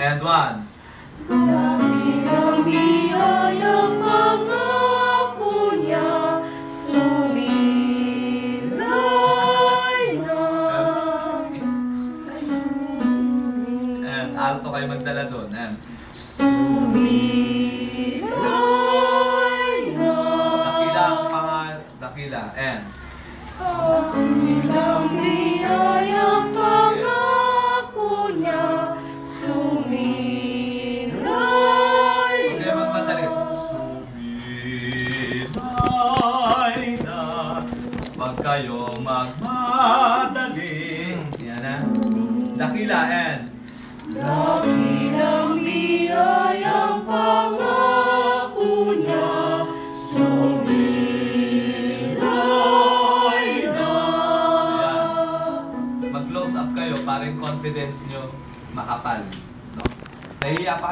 And one. Dakilang biyayang pangako niya, sumilay na. And alto kayo magdala doon. And Sumilay na. dakila ang pangal. Dakila. And Dakilang biyayang pangako niya, sumilay okay, magmadali. Sumilay na. Huwag kayo magmadali. Yan na. Dakila. And Dakilang biyayang pangako niya, sumilay na. mag-close up kayo para yung confidence nyo makapal. No? Nahihiya pa